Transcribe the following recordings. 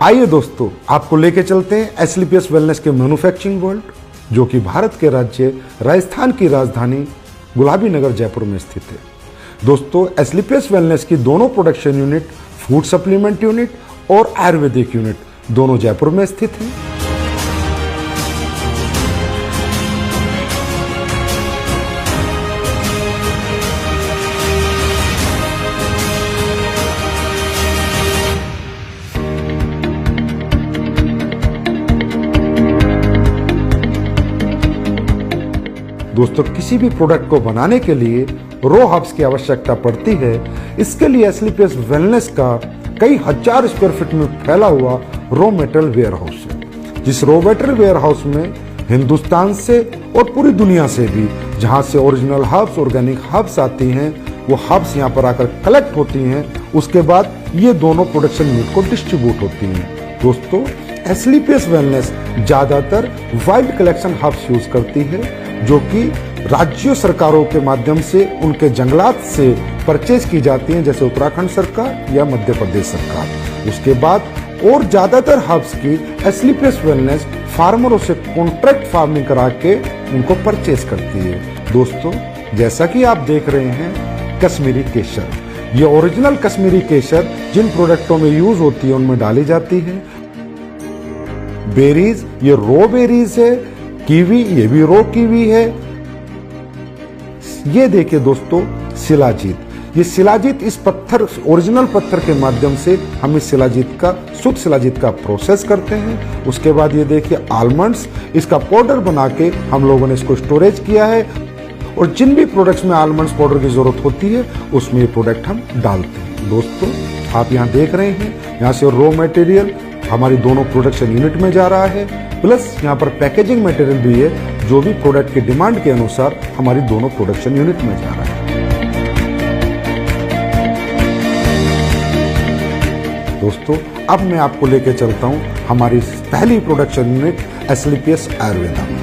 आइए दोस्तों, आपको लेके चलते हैं एसलीपीएस वेलनेस के मैन्युफैक्चरिंग वर्ल्ड, जो कि भारत के राज्य राजस्थान की राजधानी गुलाबी नगर जयपुर में स्थित है। दोस्तों, एसलीपीएस वेलनेस की दोनों production unit, food supplement unit और आयुर्वेदिक यूनिट दोनों जयपुर में स्थित हैं। दोस्तों, किसी भी प्रोडक्ट को बनाने के लिए रो हब्स की आवश्यकता पड़ती है। इसके लिए एसलीपीएस वेलनेस का कई हजार स्क्वायर फीट में फैला हुआ रो मटेरियल वेयर हाउस है। जिस रो मटेरियल वेयर हाउस में हिंदुस्तान से और पूरी दुनिया से भी जहां से ओरिजिनल हर्ब्स, ऑर्गेनिक हर्ब्स आती हैं, वो हर्ब्स यहाँ पर आकर कलेक्ट होती हैं। उसके बाद ये दोनों प्रोडक्शन यूनिट को डिस्ट्रीब्यूट होती हैं। दोस्तों, एसलीपीएस वेलनेस ज्यादातर वाइल्ड कलेक्शन हर्ब्स यूज करती है, जो कि राज्य सरकारों के माध्यम से उनके जंगलात से परचेज की जाती हैं, जैसे उत्तराखंड सरकार या मध्य प्रदेश सरकार। उसके बाद और ज्यादातर हर्ब्स की एसलीपीएस वेलनेस फार्मरों से कॉन्ट्रैक्ट फार्मिंग करा के उनको परचेज करती है। दोस्तों, जैसा कि आप देख रहे हैं, कश्मीरी केसर, ये ओरिजिनल कश्मीरी केसर जिन प्रोडक्टों में यूज होती है उनमें डाली जाती है। बेरीज, ये रो बेरीज है। कीवी, ये भी रो कीवी है। ये देखिए दोस्तों, शिलाजीत, ये शिलाजीत इस पत्थर, ओरिजिनल पत्थर के माध्यम से हम इस शिलाजीत का, शुद्ध शिलाजीत का प्रोसेस करते हैं। उसके बाद ये देखिए आलमंड्स, इसका पाउडर बना के हम लोगों ने इसको स्टोरेज किया है, और जिन भी प्रोडक्ट्स में आलमंड्स पाउडर की जरूरत होती है उसमें ये प्रोडक्ट हम डालते हैं। दोस्तों, आप यहाँ देख रहे हैं, यहाँ से रो मटेरियल हमारी दोनों प्रोडक्शन यूनिट में जा रहा है, प्लस यहाँ पर पैकेजिंग मटेरियल भी है, जो भी प्रोडक्ट की डिमांड के अनुसार हमारी दोनों प्रोडक्शन यूनिट में जा रहा है। दोस्तों, अब मैं आपको लेके चलता हूँ हमारी पहली प्रोडक्शन यूनिट एसलीपीएस आयुर्वेदा में।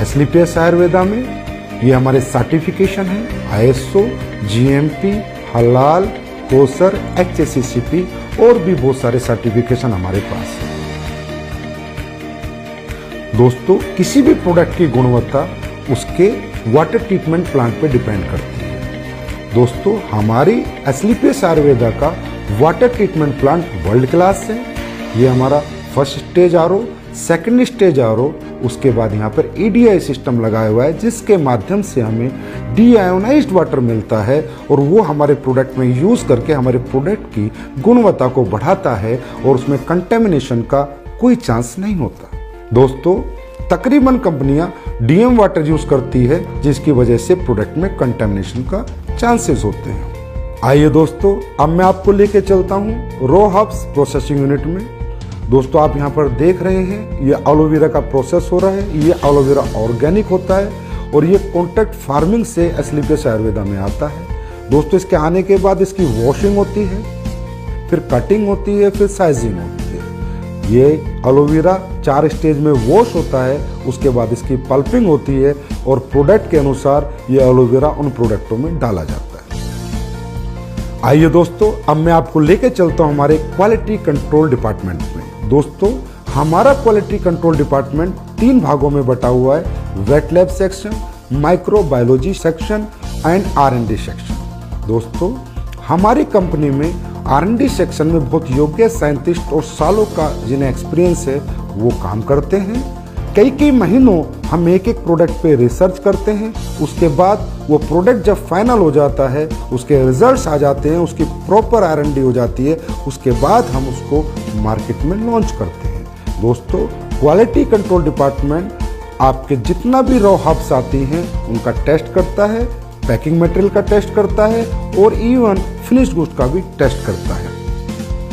एसलीपीएस आयुर्वेदा में ये हमारे सर्टिफिकेशन है, आईएसओ, जीएमपी, हलाल, कोसर, एचएसीसीपी और भी बहुत सारे सर्टिफिकेशन हमारे पास है। दोस्तों, किसी भी प्रोडक्ट की गुणवत्ता उसके वाटर ट्रीटमेंट प्लांट पे डिपेंड करती है। दोस्तों, हमारी एसलीपीएस आयुर्वेदा का water treatment plant world class है। ये हमारा first stage RO, second stage RO, उसके बाद यहाँ पर ईडीआई सिस्टम लगाया हुआ है, जिसके माध्यम से हमें डीआयोनाइज्ड वाटर मिलता है, और वो हमारे प्रोडक्ट में यूज करके हमारे प्रोडक्ट की गुणवत्ता को बढ़ाता है, और उसमें कंटेमिनेशन का कोई चांस नहीं होता। दोस्तों, तकरीबन कंपनियां डीएम वाटर यूज करती है, जिसकी वजह से प्रोडक्ट में कंटेमिनेशन का चांसेस होते हैं। आइए दोस्तों, अब मैं आपको लेके चलता हूँ रो हर्ब्स प्रोसेसिंग यूनिट में। दोस्तों, आप यहाँ पर देख रहे हैं, ये एलोवेरा का प्रोसेस हो रहा है। ये एलोवेरा ऑर्गेनिक होता है, और ये कॉन्ट्रैक्ट फार्मिंग से एसलीपीएस आयुर्वेदा में आता है। दोस्तों, इसके आने के बाद इसकी वॉशिंग होती है, फिर कटिंग होती है, फिर साइजिंग होती है। ये एलोवेरा 4 स्टेज में वॉश होता है, उसके बाद इसकी पल्पिंग होती है, और प्रोडक्ट के अनुसार ये एलोवेरा उन प्रोडक्टों में डाला जाता है। आइए दोस्तों, अब मैं आपको लेके चलता हूँ हमारे क्वालिटी कंट्रोल डिपार्टमेंट में। दोस्तों, हमारा क्वालिटी कंट्रोल डिपार्टमेंट 3 भागों में बटा हुआ है, wet lab section, microbiology section and R and D section. दोस्तों, हमारी कंपनी में आर&डी सेक्शन में बहुत योग्य साइंटिस्ट और सालों का जिन्हें एक्सपीरियंस है वो काम करते हैं। कई महीनों हम एक प्रोडक्ट पे रिसर्च करते हैं। उसके बाद वो प्रोडक्ट जब फाइनल हो जाता है, उसके रिजल्ट्स आ जाते हैं, उसकी प्रॉपर आर&डी हो जाती है, उसके बाद हम उसको मार्केट में लॉन्च करते हैं। दोस्तों, क्वालिटी कंट्रोल डिपार्टमेंट आपके जितना भी रॉ हर्ब्स आती हैं उनका टेस्ट करता है, पैकिंग मटेरियल का टेस्ट करता है, और इवन फिनिश्ड गुड्स का भी टेस्ट करता है।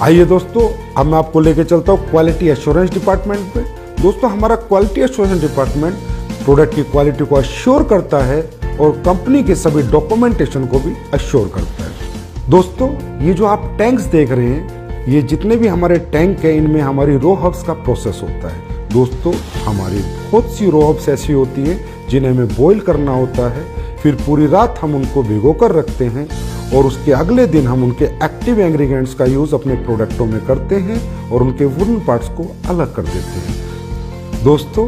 आइए दोस्तों, अब मैं आपको लेके चलता हूँ क्वालिटी एश्योरेंस डिपार्टमेंट पे। दोस्तों, हमारा क्वालिटी एश्योरेंस डिपार्टमेंट प्रोडक्ट की क्वालिटी को अश्योर करता है, और कंपनी के सभी डॉक्यूमेंटेशन को भी अश्योर करता है। दोस्तों, ये जो आप टैंक्स देख रहे हैं, ये जितने भी हमारे टैंक हैं, इनमें हमारी रो हर्ब्स का प्रोसेस होता है। दोस्तों हमारी बहुत सी रॉ हर्ब्स ऐसी होती हैं जिन्हें हमें बॉईल करना होता है, फिर पूरी रात हम उनको भिगो कर रखते हैं और उसके अगले दिन हम उनके एक्टिव इंग्रेडिएंट्स का यूज़ अपने प्रोडक्टों में करते हैं और उनके वुडन पार्ट्स को अलग कर देते हैं। दोस्तों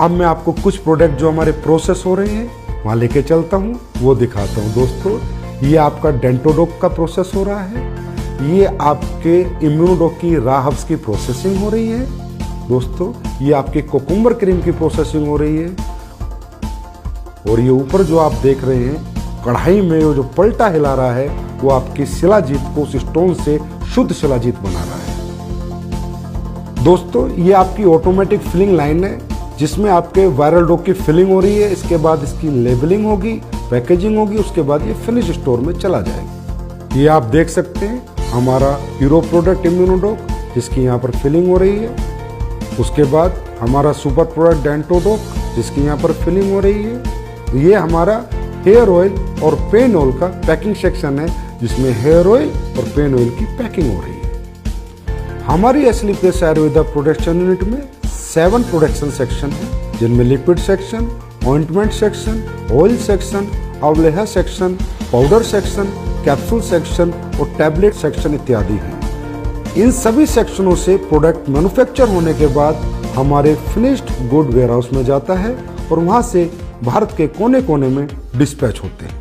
अब मैं आपको कुछ प्रोडक्ट जो हमारे प्रोसेस हो रहे हैं वहाँ लेके चलता हूँ, वो दिखाता हूँ। दोस्तों ये आपका डेंटोडोक का प्रोसेस हो रहा है, ये आपके इम्यूनोडोक की रॉ हर्ब्स की प्रोसेसिंग हो रही है। दोस्तों ये आपके कोकुम्बर क्रीम की प्रोसेसिंग हो रही है और ये ऊपर जो आप देख रहे हैं कढ़ाई में जो पलटा हिला रहा है वो आपकी शिलाजीत को उस स्टोन से शुद्ध शिलाजीत बना रहा है। दोस्तों ये आपकी ऑटोमेटिक फिलिंग लाइन है जिसमें आपके वायरल डो की फिलिंग हो रही है, इसके बाद इसकी लेबलिंग होगी, पैकेजिंग होगी, उसके बाद ये फिनिश स्टोर में चला जाएगा। ये आप देख सकते हैं हमारा हीरो प्रोडक्ट इम्यूनोडोक जिसकी यहाँ पर फिलिंग हो रही है, उसके बाद हमारा सुपर प्रोडक्ट डेंटोडोक जिसकी यहाँ पर फिलिंग हो रही है। ये हमारा हेयर ऑयल और पेन ऑयल का पैकिंग सेक्शन है जिसमें हेयर ऑयल और पेन ऑयल की पैकिंग हो रही है। हमारी एस्लीपियस आयुर्वेदा प्रोडक्शन यूनिट में 7 प्रोडक्शन सेक्शन है जिनमें liquid section, ointment section, oil section, अवलेहा section, powder section, capsule section और टैबलेट सेक्शन इत्यादि हैं। इन सभी सेक्शनों से प्रोडक्ट मैन्युफैक्चर होने के बाद हमारे फिनिश्ड गुड वेयरहाउस में जाता है और वहां से भारत के कोने कोने में डिस्पैच होते हैं।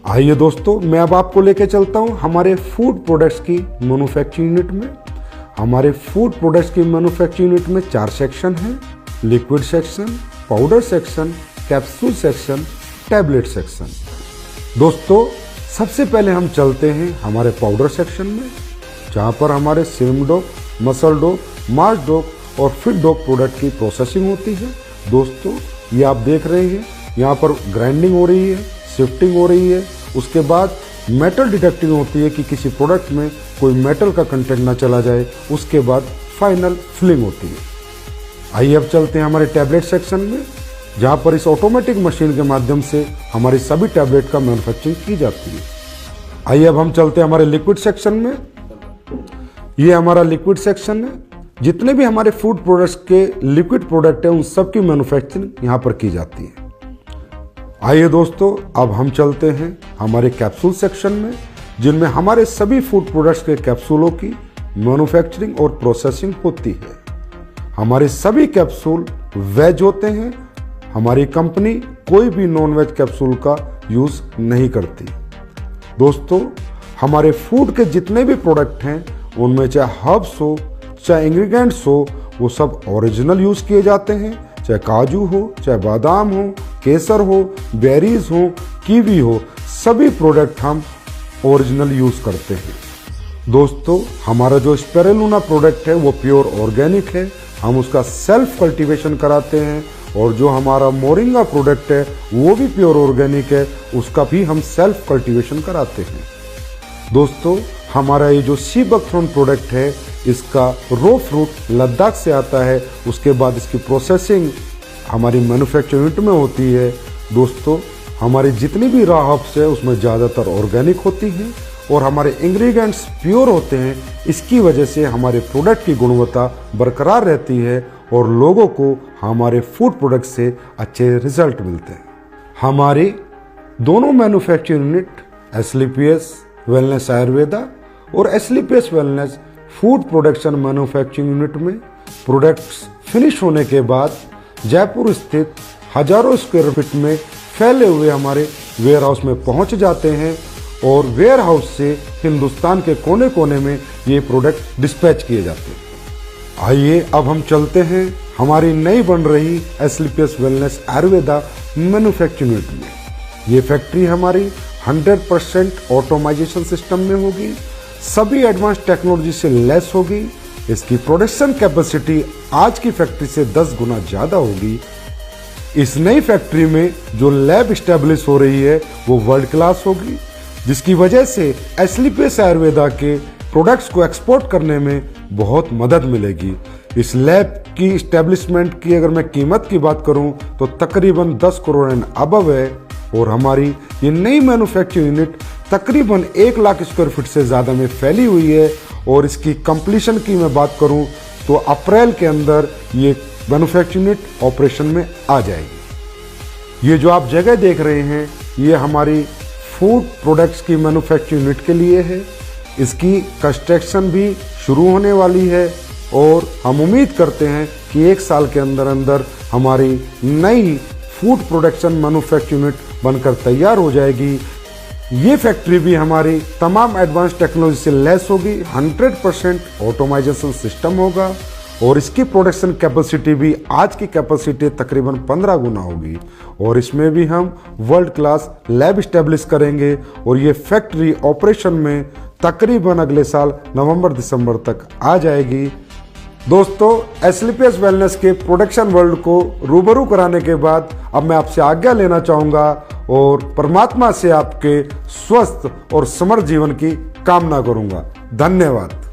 आइए दोस्तों मैं अब आपको लेके चलता हूं हमारे फूड प्रोडक्ट्स की मैन्युफैक्चरिंग यूनिट में। हमारे फूड प्रोडक्ट्स की मैन्युफैक्चरिंग यूनिट में 4 सेक्शन हैं, liquid section, powder section, capsule section, tablet section. दोस्तों सबसे पहले हम चलते हैं हमारे पाउडर सेक्शन में जहाँ पर हमारे सिम डोक, मसल डोक, मार्च डोक और फिट डोक प्रोडक्ट की प्रोसेसिंग होती है। दोस्तों ये आप देख रहे हैं यहाँ पर ग्राइंडिंग हो रही है, शिफ्टिंग हो रही है, उसके बाद मेटल डिटेक्टिंग होती है कि किसी प्रोडक्ट में कोई मेटल का कंटेंट ना चला जाए, उसके बाद फाइनल फिलिंग होती है। आइए अब चलते हैं हमारे टैबलेट सेक्शन में जहाँ पर इस ऑटोमेटिक मशीन के माध्यम से हमारी सभी टैबलेट का मैन्युफैक्चरिंग की जाती है। आइए अब हम चलते हैं हमारे लिक्विड सेक्शन में। ये हमारा लिक्विड सेक्शन है, जितने भी हमारे फूड प्रोडक्ट्स के लिक्विड प्रोडक्ट हैं उन सब की मैन्युफैक्चरिंग यहाँ पर की जाती है। आइए दोस्तों अब हम चलते हैं हमारे कैप्सूल सेक्शन में जिनमें हमारे सभी फूड प्रोडक्ट्स के कैप्सूलों की मैन्युफैक्चरिंग और प्रोसेसिंग होती है। हमारे सभी कैप्सूल वेज होते हैं, हमारी कंपनी कोई भी नॉन वेज कैप्सूल का यूज नहीं करती। दोस्तों हमारे फूड के जितने भी प्रोडक्ट हैं उनमें चाहे हर्ब्स हो चाहे इंग्रेडिएंट्स हो वो सब ओरिजिनल यूज किए जाते हैं, चाहे काजू हो, चाहे बादाम हो, केसर हो, बेरीज हो, कीवी हो, सभी प्रोडक्ट हम ओरिजिनल यूज करते हैं। दोस्तों हमारा जो स्पिरुलिना प्रोडक्ट है वो प्योर ऑर्गेनिक है, हम उसका सेल्फ कल्टीवेशन कराते हैं और जो हमारा मोरिंगा प्रोडक्ट है वो भी प्योर ऑर्गेनिक है, उसका भी हम सेल्फ कल्टीवेशन कराते हैं। दोस्तों हमारा ये जो सी बकथ्रोन प्रोडक्ट है इसका रो फ्रूट लद्दाख से आता है, उसके बाद इसकी प्रोसेसिंग हमारी मैन्युफैक्चरिंग यूनिट में होती है। दोस्तों हमारी जितनी भी रॉ हर्ब्स है उसमें ज़्यादातर ऑर्गेनिक होती हैं और हमारे इंग्रेडिएंट्स प्योर होते हैं, इसकी वजह से हमारे प्रोडक्ट की गुणवत्ता बरकरार रहती है और लोगों को हमारे फूड प्रोडक्ट से अच्छे रिजल्ट मिलते हैं। हमारी दोनों manufacturing unit Asclepius wellness Ayurveda और Asclepius wellness food production manufacturing unit में प्रोडक्ट्स फिनिश होने के बाद जयपुर स्थित हजारों स्क्वायर फीट में फैले हुए हमारे वेयर हाउस में पहुंच जाते हैं और वेयर हाउस से हिंदुस्तान के कोने कोने में ये प्रोडक्ट डिस्पैच किए जाते हैं। आइए अब हम चलते हैं हमारी नई बन रही एस्लीपियस वेलनेस आयुर्वेदा मैन्युफैक्चरिंग यूनिट में। ये फैक्ट्री हमारी 100% ऑटोमाइजेशन सिस्टम में होगी, सभी एडवांस टेक्नोलॉजी से लेस होगी। इसकी प्रोडक्शन कैपेसिटी आज की फैक्ट्री से 10 गुना ज्यादा होगी। इस नई फैक्ट्री में जो लैब स्टैब्लिश हो रही है वो वर्ल्ड क्लास होगी, जिसकी वजह से एस्लीपियस आयुर्वेदा के प्रोडक्ट्स को एक्सपोर्ट करने में बहुत मदद मिलेगी। इस लैब की स्टैब्लिशमेंट की अगर मैं कीमत की बात करूं तो तकरीबन 10 करोड़ एंड अबव है और हमारी ये नई मैन्युफैक्चरिंग यूनिट तकरीबन 1 लाख स्क्वायर फीट से ज़्यादा में फैली हुई है और इसकी कंप्लीशन की मैं बात करूं तो अप्रैल के अंदर ये मैन्युफैक्चरिंग यूनिट ऑपरेशन में आ जाएगी। ये जो आप जगह देख रहे हैं ये हमारी फूड प्रोडक्ट्स की मैन्युफैक्चरिंग यूनिट के लिए है। इसकी कंस्ट्रक्शन भी शुरू होने वाली है और हम उम्मीद करते हैं कि 1 साल के अंदर अंदर हमारी नई फूड प्रोडक्शन मैन्युफैक्चरिंग यूनिट बनकर तैयार हो जाएगी। ये फैक्ट्री भी हमारी तमाम एडवांस टेक्नोलॉजी से लैस होगी, 100% ऑटोमाइजेशन सिस्टम होगा और इसकी प्रोडक्शन कैपेसिटी भी आज की कैपेसिटी तकरीबन 15 गुना होगी और इसमें भी हम वर्ल्ड क्लास लैब स्टैब्लिश करेंगे और ये फैक्ट्री ऑपरेशन में तकरीबन अगले साल नवंबर-दिसंबर तक आ जाएगी। दोस्तों, एस्लीपियस वेलनेस के प्रोडक्शन वर्ल्ड को रूबरू कराने के बाद अब मैं आपसे आज्ञा लेना चाहूंगा और परमात्मा से आपके स्वस्थ और समृद्ध जीवन की कामना करूंगा। धन्यवाद।